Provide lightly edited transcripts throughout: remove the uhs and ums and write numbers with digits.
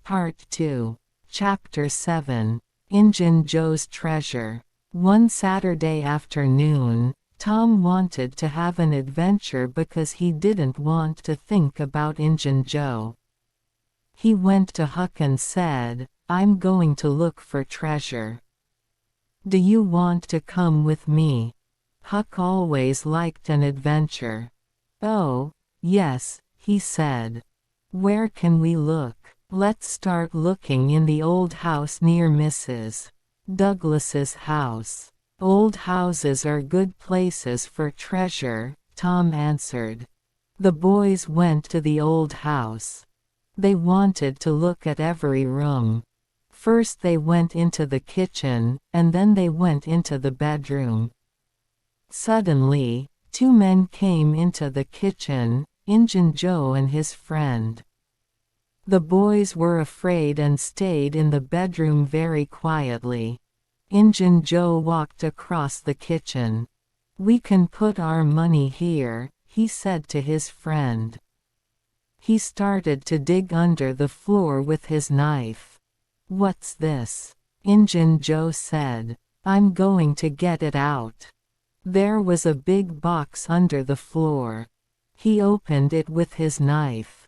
Part 2. Chapter 7. Injun Joe's Treasure. One Saturday afternoon, Tom wanted to have an adventure because he didn't want to think about Injun Joe. He went to Huck and said, "I'm going to look for treasure. Do you want to come with me?" Huck always liked an adventure. "Oh, yes," he said. "Where can we look?" "Let's start looking in the old house near Mrs. Douglas's house. Old houses are good places for treasure," Tom answered. The boys went to the old house. They wanted to look at every room. First they went into the kitchen, and then they went into the bedroom. Suddenly, two men came into the kitchen, Injun Joe and his friend. The boys were afraid and stayed in the bedroom very quietly. Injun Joe walked across the kitchen. "We can put our money here," he said to his friend. He started to dig under the floor with his knife. "What's this?" Injun Joe said. "I'm going to get it out." There was a big box under the floor. He opened it with his knife.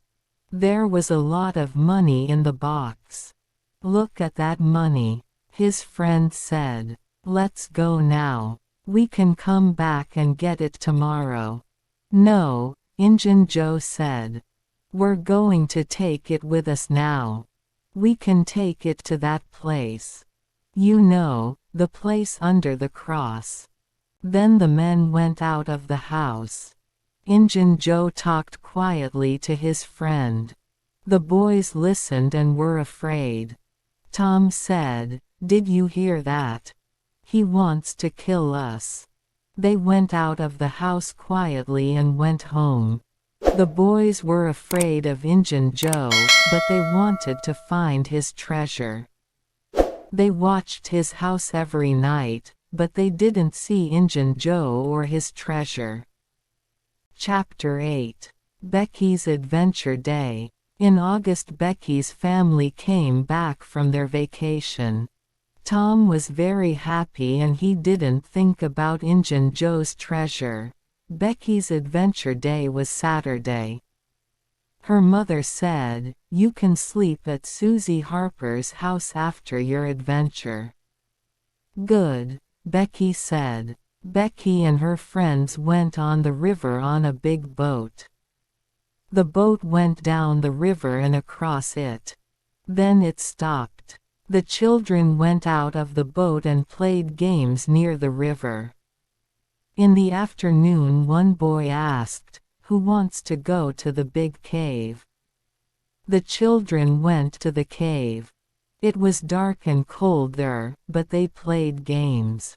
There was a lot of money in the box. "Look at that money," his friend said. "Let's go now. We can come back and get it tomorrow." "No," Injun Joe said. "We're going to take it with us now. We can take it to that place. You know, the place under the cross." Then the men went out of the house. Injun Joe talked quietly to his friend. The boys listened and were afraid. Tom said, "Did you hear that? He wants to kill us." They went out of the house quietly and went home. The boys were afraid of Injun Joe, but they wanted to find his treasure. They watched his house every night, but they didn't see Injun Joe or his treasure. Chapter 8. Becky's Adventure Day. In August, Becky's family came back from their vacation. Tom was very happy and he didn't think about Injun Joe's treasure. Becky's Adventure Day was Saturday. Her mother said, "You can sleep at Susie Harper's house after your adventure." "Good," Becky said. Becky and her friends went on the river on a big boat. The boat went down the river and across it. Then it stopped. The children went out of the boat and played games near the river. In the afternoon, one boy asked, "Who wants to go to the big cave?" The children went to the cave. It was dark and cold there, but they played games.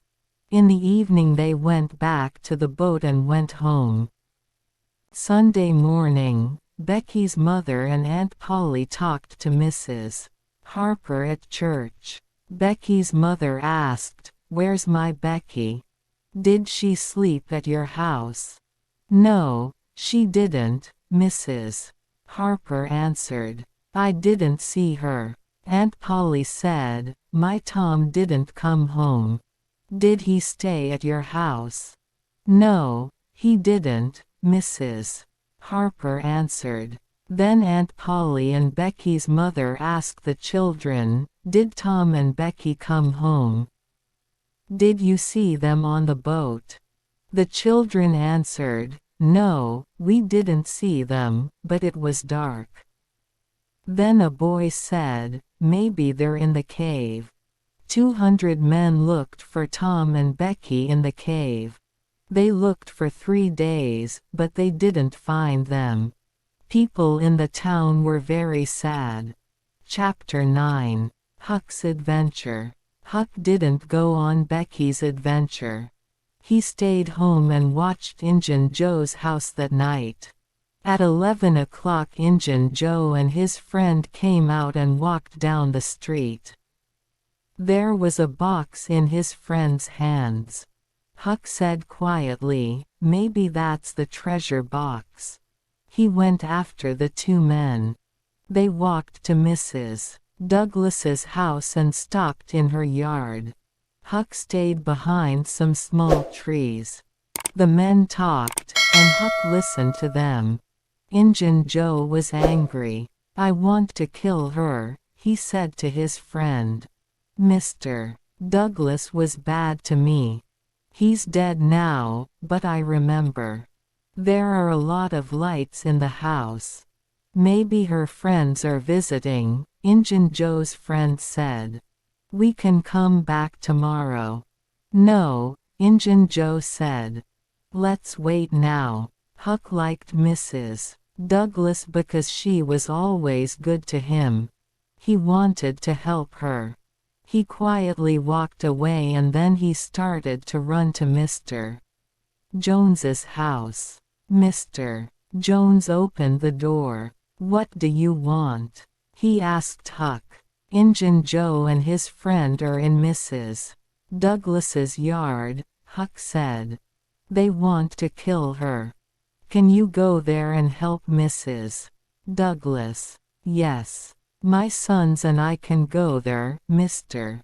In the evening they went back to the boat and went home. Sunday morning, Becky's mother and Aunt Polly talked to Mrs. Harper at church. Becky's mother asked, "Where's my Becky? Did she sleep at your house?" "No, she didn't," Mrs. Harper answered. "I didn't see her." Aunt Polly said, "My Tom didn't come home. Did he stay at your house?" "No, he didn't," Mrs. Harper answered. Then Aunt Polly and Becky's mother asked the children, "Did Tom and Becky come home? Did you see them on the boat?" The children answered, "No, we didn't see them, but it was dark." Then a boy said, "Maybe they're in the cave." 200 men looked for Tom and Becky in the cave. They looked for 3 days, but they didn't find them. People in the town were very sad. Chapter 9. Huck's Adventure. Huck didn't go on Becky's adventure. He stayed home and watched Injun Joe's house that night. At 11 o'clock, Injun Joe and his friend came out and walked down the street. There was a box in his friend's hands. Huck said quietly, "Maybe that's the treasure box." He went after the two men. They walked to Mrs. Douglas's house and stopped in her yard. Huck stayed behind some small trees. The men talked, and Huck listened to them. Injun Joe was angry. "I want to kill her," he said to his friend. "Mr. Douglas was bad to me. He's dead now, but I remember. There are a lot of lights in the house. Maybe her friends are visiting," Injun Joe's friend said. "We can come back tomorrow." "No," Injun Joe said. "Let's wait now." Huck liked Mrs. Douglas because she was always good to him. He wanted to help her. He quietly walked away and then he started to run to Mr. Jones's house. Mr. Jones opened the door. "What do you want?" he asked Huck. "Injun Joe and his friend are in Mrs. Douglas's yard," Huck said. "They want to kill her. Can you go there and help Mrs. Douglas?" "Yes. My sons and I can go there," Mr.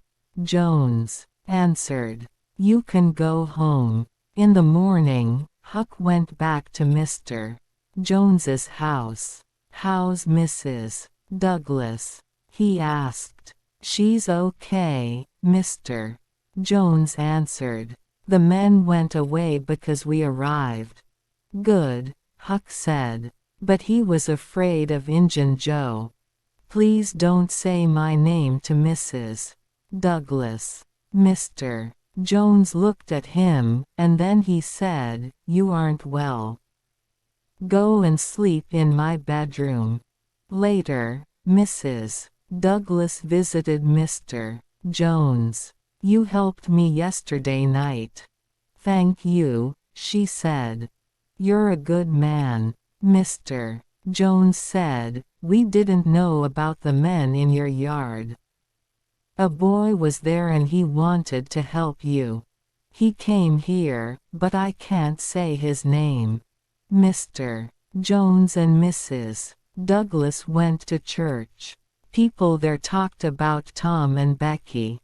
Jones answered. "You can go home." In the morning, Huck went back to Mr. Jones's house. "How's Mrs. Douglas?" he asked. "She's okay," Mr. Jones answered. "The men went away because we arrived." "Good," Huck said. But he was afraid of Injun Joe. "Please don't say my name to Mrs. Douglas." Mr. Jones looked at him, and then he said, "You aren't well. Go and sleep in my bedroom." Later, Mrs. Douglas visited Mr. Jones. "You helped me yesterday night." "Thank you," she said. "You're a good man." Mr. Jones said, "We didn't know about the men in your yard. A boy was there and he wanted to help you. He came here, but I can't say his name." Mr. Jones and Mrs. Douglas went to church. People there talked about Tom and Becky.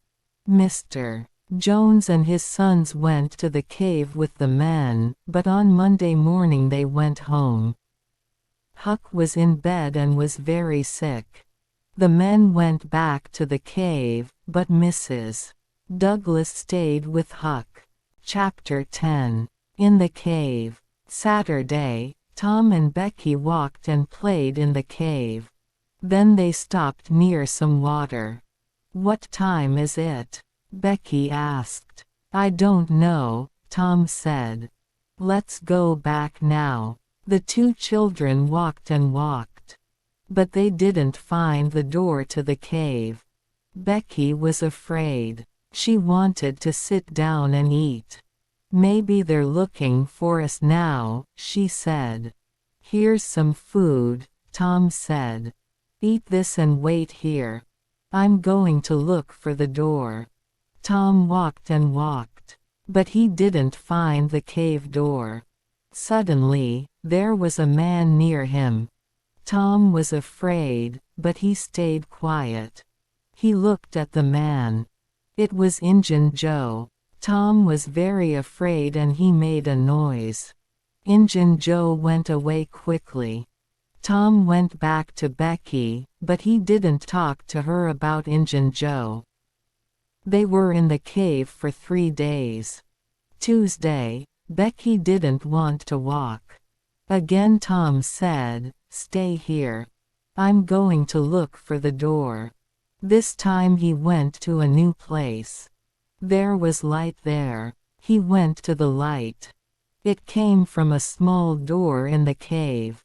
Mr. Jones and his sons went to the cave with the men, but on Monday morning they went home. Huck was in bed and was very sick. The men went back to the cave, but Mrs. Douglas stayed with Huck. Chapter 10. In the cave. Saturday, Tom and Becky walked and played in the cave. Then they stopped near some water. "What time is it?" Becky asked. "I don't know," Tom said. "Let's go back now." The two children walked and walked. But they didn't find the door to the cave. Becky was afraid. She wanted to sit down and eat. "Maybe they're looking for us now," she said. "Here's some food," Tom said. "Eat this and wait here. I'm going to look for the door." Tom walked and walked. But he didn't find the cave door. Suddenly, there was a man near him. Tom was afraid, but he stayed quiet. He looked at the man. It was Injun Joe. Tom was very afraid and he made a noise. Injun Joe went away quickly. Tom went back to Becky, but he didn't talk to her about Injun Joe. They were in the cave for 3 days. Tuesday, Becky didn't want to walk. Again Tom said, "Stay here. I'm going to look for the door." This time he went to a new place. There was light there. He went to the light. It came from a small door in the cave.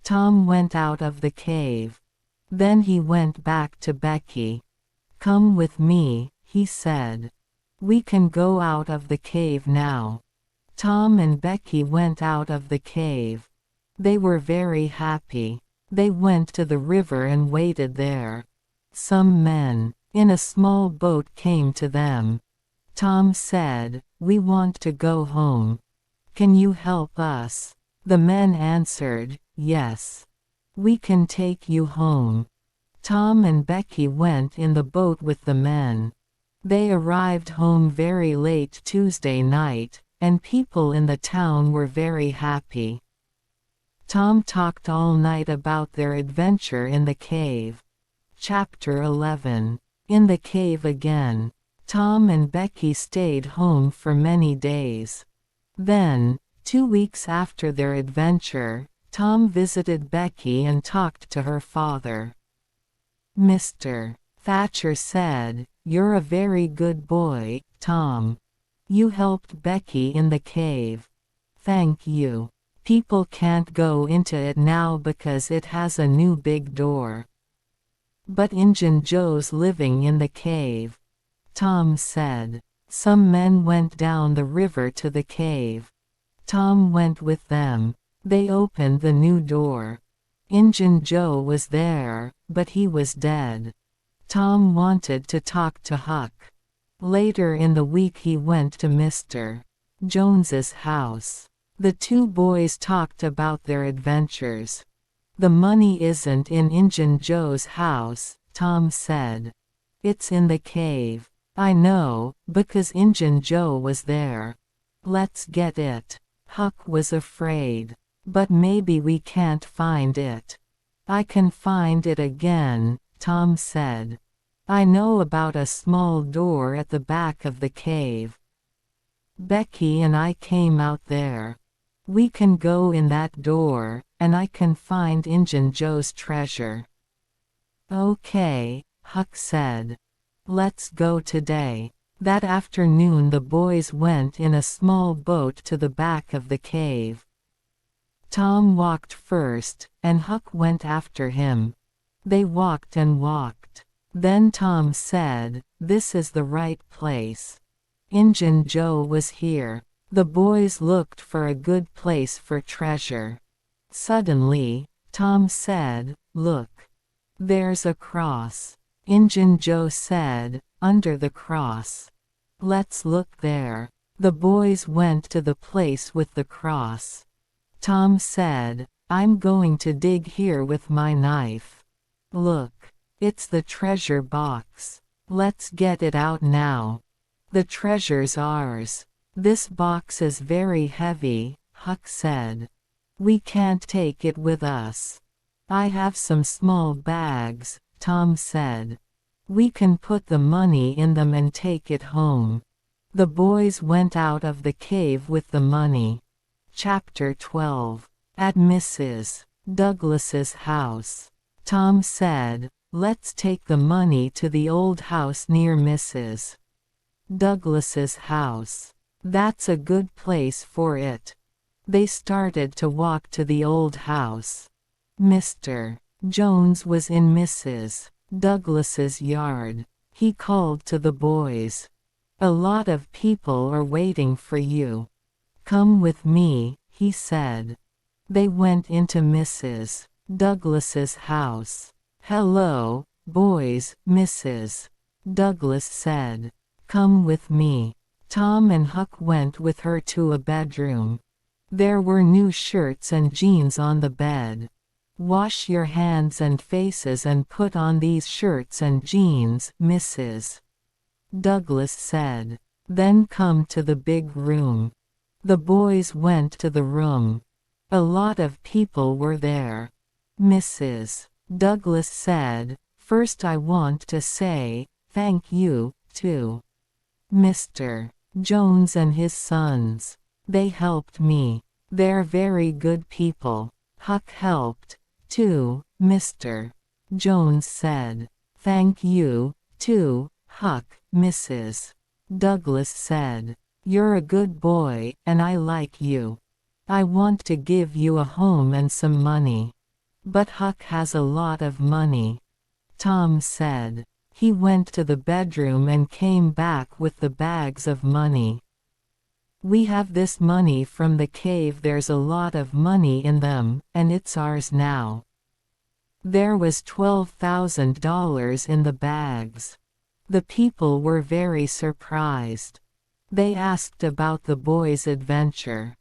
Tom went out of the cave. Then he went back to Becky. "Come with me," he said. "We can go out of the cave now." Tom and Becky went out of the cave. They were very happy. They went to the river and waited there. Some men, in a small boat, came to them. Tom said, "We want to go home. Can you help us?" The men answered, "Yes. We can take you home." Tom and Becky went in the boat with the men. They arrived home very late Tuesday night, and people in the town were very happy. Tom talked all night about their adventure in the cave. Chapter 11. In the cave again. Tom and Becky stayed home for many days. Then, 2 weeks after their adventure, Tom visited Becky and talked to her father. Mr. Thatcher said, "You're a very good boy, Tom. You helped Becky in the cave. Thank you. People can't go into it now because it has a new big door." "But Injun Joe's living in the cave," Tom said. "Some men went down the river to the cave. Tom went with them. They opened the new door. Injun Joe was there, but he was dead." Tom wanted to talk to Huck. Later in the week he went to Mr. Jones's house. The two boys talked about their adventures. "The money isn't in Injun Joe's house," Tom said. "It's in the cave." "I know, because Injun Joe was there. Let's get it." Huck was afraid. "But maybe we can't find it." "I can find it again," Tom said. "I know about a small door at the back of the cave. Becky and I came out there. We can go in that door, and I can find Injun Joe's treasure." "Okay," Huck said. "Let's go today." That afternoon the boys went in a small boat to the back of the cave. Tom walked first, and Huck went after him. They walked and walked. Then Tom said, "This is the right place. Injun Joe was here." The boys looked for a good place for treasure. Suddenly, Tom said, "Look. There's a cross." Injun Joe said, "Under the cross." "Let's look there." The boys went to the place with the cross. Tom said, "I'm going to dig here with my knife. Look. It's the treasure box. Let's get it out now. The treasure's ours." "This box is very heavy," Huck said. "We can't take it with us." "I have some small bags," Tom said. "We can put the money in them and take it home." The boys went out of the cave with the money. Chapter 12. At Mrs. Douglas's house. Tom said, "Let's take the money to the old house near Mrs. Douglas's house. That's a good place for it." They started to walk to the old house. Mr. Jones was in Mrs. Douglas's yard. He called to the boys. "A lot of people are waiting for you. Come with me," he said. They went into Mrs. Douglas's house. "Hello, boys," Mrs. Douglas said. "Come with me." Tom and Huck went with her to a bedroom. There were new shirts and jeans on the bed. "Wash your hands and faces and put on these shirts and jeans," Mrs. Douglas said. "Then come to the big room." The boys went to the room. A lot of people were there. Mrs. Douglas said, "First I want to say, thank you, to Mr. Jones and his sons. They helped me. They're very good people." Huck helped, too, Mr. Jones said. "Thank you, too, Huck," Mrs. Douglas said. "You're a good boy, and I like you. I want to give you a home and some money." "But Huck has a lot of money," Tom said. He went to the bedroom and came back with the bags of money. "We have this money from the cave. There's a lot of money in them, and it's ours now." There was $12,000 in the bags. The people were very surprised. They asked about the boys' adventure.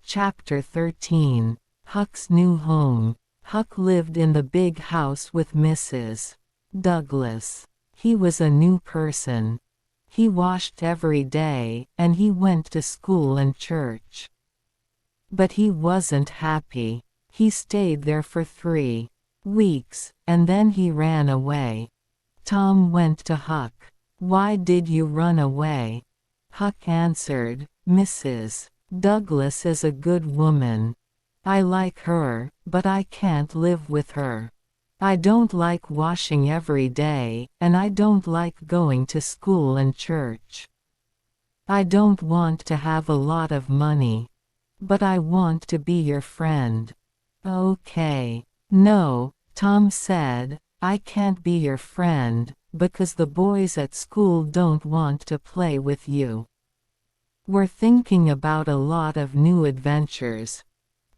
Chapter 13. Huck's new home. Huck lived in the big house with Mrs. Douglas. He was a new person. He washed every day, and he went to school and church. But he wasn't happy. He stayed there for 3 weeks, and then he ran away. Tom went to Huck. "Why did you run away?" Huck answered, "Mrs. Douglas is a good woman. I like her, but I can't live with her. I don't like washing every day, and I don't like going to school and church. I don't want to have a lot of money. But I want to be your friend." "Okay." "No," Tom said, "I can't be your friend, because the boys at school don't want to play with you. We're thinking about a lot of new adventures.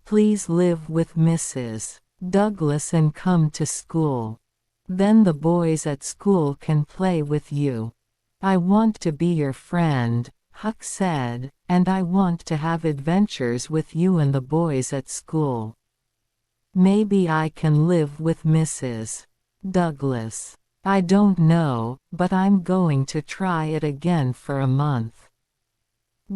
Please live with Mrs. Douglas and come to school. Then the boys at school can play with you." "I want to be your friend," Huck said, "and I want to have adventures with you and the boys at school. Maybe I can live with Mrs. Douglas. I don't know, but I'm going to try it again for a month."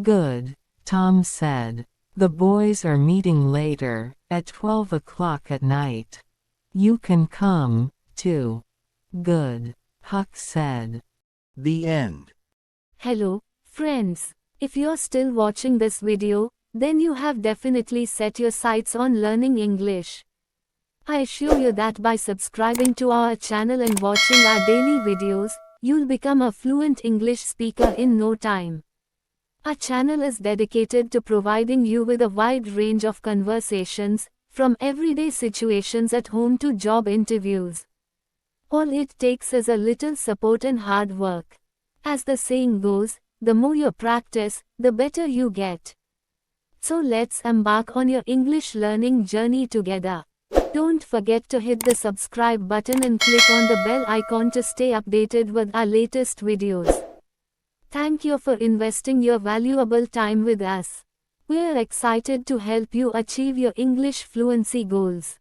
"Good," Tom said. "The boys are meeting later, at 12 o'clock at night. You can come, too." "Good," Huck said. The end. Hello, friends. If you're still watching this video, then you have definitely set your sights on learning English. I assure you that by subscribing to our channel and watching our daily videos, you'll become a fluent English speaker in no time. Our channel is dedicated to providing you with a wide range of conversations, from everyday situations at home to job interviews. All it takes is a little support and hard work. As the saying goes, the more you practice, the better you get. So let's embark on your English learning journey together. Don't forget to hit the subscribe button and click on the bell icon to stay updated with our latest videos. Thank you for investing your valuable time with us. We're excited to help you achieve your English fluency goals.